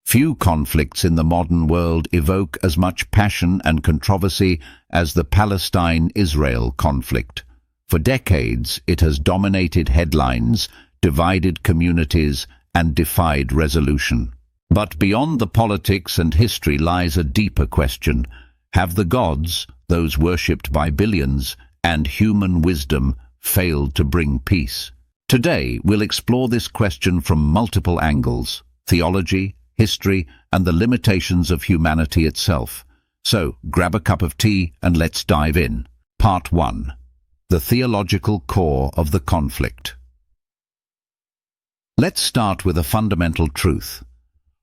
Few conflicts in the modern world evoke as much passion and controversy as the Palestine-Israel conflict. For decades, it has dominated headlines, divided communities, and defied resolution. But beyond the politics and history lies a deeper question. Have the gods, those worshipped by billions, and human wisdom failed to bring peace? Today, we'll explore this question from multiple angles: theology, history, and the limitations of humanity itself. So, grab a cup of tea and let's dive in. Part 1. The theological core of the conflict. Let's start with a fundamental truth.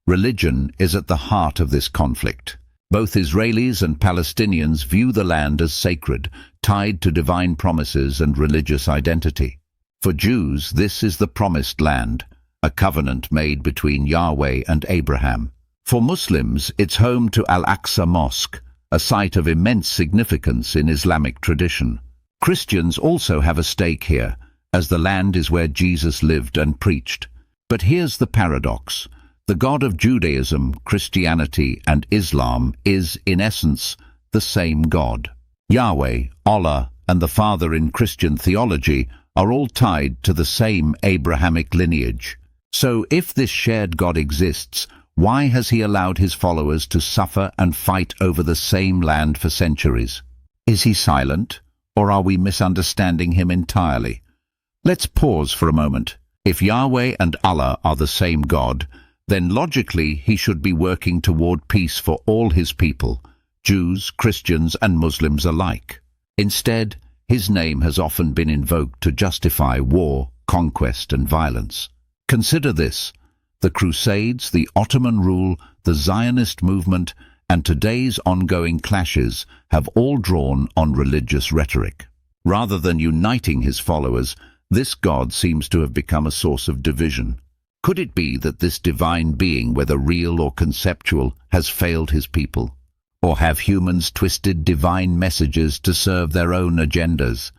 Religion is at the heart of this conflict. Both Israelis and Palestinians view the land as sacred, tied to divine promises and religious identity. For Jews, this is the promised land, a covenant made between Yahweh and Abraham. For Muslims, it's home to Al-Aqsa Mosque, a site of immense significance in Islamic tradition. Christians also have a stake here, as the land is where Jesus lived and preached. But here's the paradox. The God of Judaism, Christianity, and Islam is, in essence, the same God. Yahweh, Allah, and the Father in Christian theology are all tied to the same Abrahamic lineage. So, if this shared God exists, why has he allowed his followers to suffer and fight over the same land for centuries? Is he silent, or are we misunderstanding him entirely? Let's pause for a moment. If Yahweh and Allah are the same God, then logically he should be working toward peace for all his people, Jews, Christians, and Muslims alike. Instead, his name has often been invoked to justify war, conquest, and violence. Consider this: the Crusades, the Ottoman rule, the Zionist movement, and today's ongoing clashes have all drawn on religious rhetoric. Rather than uniting his followers, this God seems to have become a source of division. Could it be that this divine being, whether real or conceptual, has failed his people? Or have humans twisted divine messages to serve their own agendas?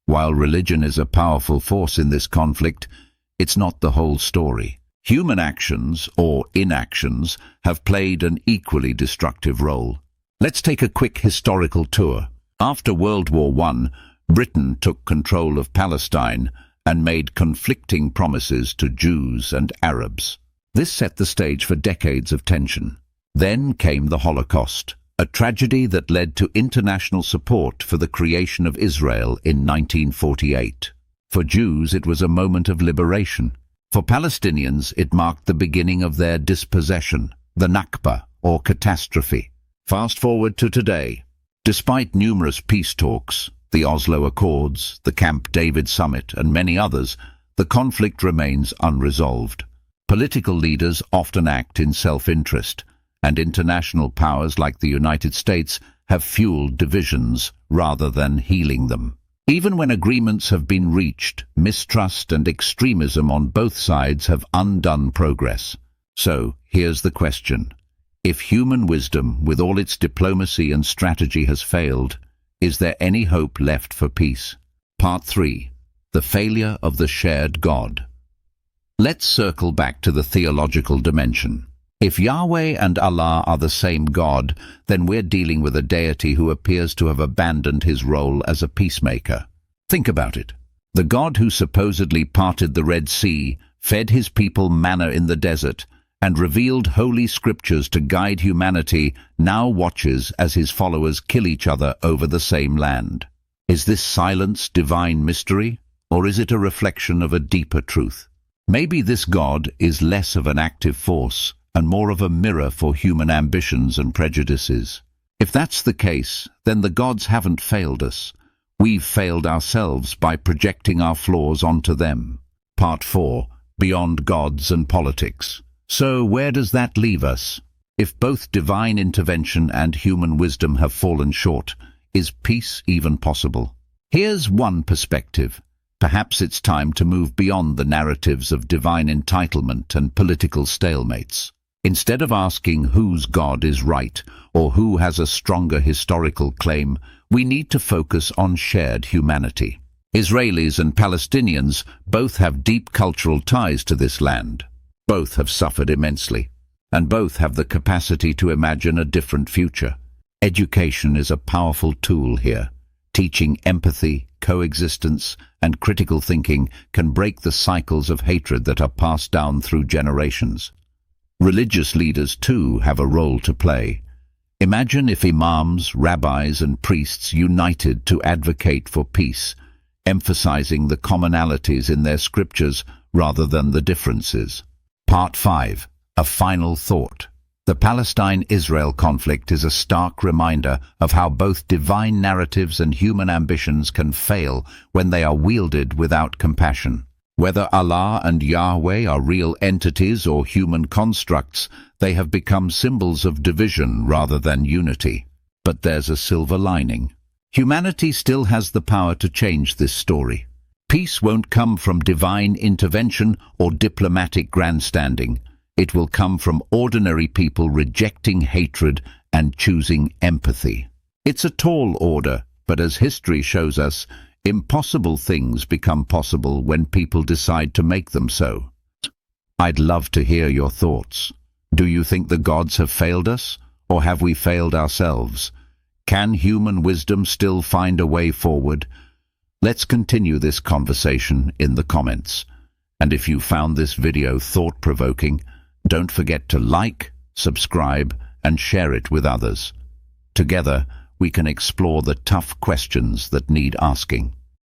While religion is a powerful force in this conflict, it's not the whole story. Human actions, or inactions, have played an equally destructive role. Let's take a quick historical tour. After World War I, Britain took control of Palestine and made conflicting promises to Jews and Arabs. This set the stage for decades of tension. Then came the Holocaust, a tragedy that led to international support for the creation of Israel in 1948. For Jews, it was a moment of liberation. For Palestinians, it marked the beginning of their dispossession, the Nakba, or catastrophe. Fast forward to today. Despite numerous peace talks, the Oslo Accords, the Camp David Summit, and many others, the conflict remains unresolved. Political leaders often act in self-interest, and international powers like the United States have fueled divisions rather than healing them. Even when agreements have been reached, mistrust and extremism on both sides have undone progress. So, here's the question. If human wisdom, with all its diplomacy and strategy, has failed, is there any hope left for peace? Part 3. The failure of the shared God. Let's circle back to the theological dimension. If Yahweh and Allah are the same God, then we're dealing with a deity who appears to have abandoned his role as a peacemaker. Think about it. The God who supposedly parted the Red Sea, fed his people manna in the desert, and revealed holy scriptures to guide humanity, now watches as his followers kill each other over the same land. Is this silence divine mystery, or is it a reflection of a deeper truth? Maybe this God is less of an active force and more of a mirror for human ambitions and prejudices. If that's the case, then the gods haven't failed us. We've failed ourselves by projecting our flaws onto them. Part 4. Beyond Gods and Politics. So where does that leave us? If both divine intervention and human wisdom have fallen short, is peace even possible? Here's one perspective. Perhaps it's time to move beyond the narratives of divine entitlement and political stalemates. Instead of asking whose God is right or who has a stronger historical claim, we need to focus on shared humanity. Israelis and Palestinians both have deep cultural ties to this land. Both have suffered immensely. and both have the capacity to imagine a different future. Education is a powerful tool here. Teaching empathy, coexistence, and critical thinking can break the cycles of hatred that are passed down through generations. Religious leaders, too, have a role to play. Imagine if imams, rabbis, and priests united to advocate for peace, emphasizing the commonalities in their scriptures rather than the differences. Part 5. A final thought. The Palestine-Israel conflict is a stark reminder of how both divine narratives and human ambitions can fail when they are wielded without compassion. Whether Allah and Yahweh are real entities or human constructs, they have become symbols of division rather than unity. But there's a silver lining. Humanity still has the power to change this story. Peace won't come from divine intervention or diplomatic grandstanding. It will come from ordinary people rejecting hatred and choosing empathy. It's a tall order, but as history shows us, impossible things become possible when people decide to make them so. I'd love to hear your thoughts. Do you think the gods have failed us, or have we failed ourselves? Can human wisdom still find a way forward? Let's continue this conversation in the comments. And if you found this video thought-provoking, don't forget to like, subscribe, and share it with others. Together, we can explore the tough questions that need asking.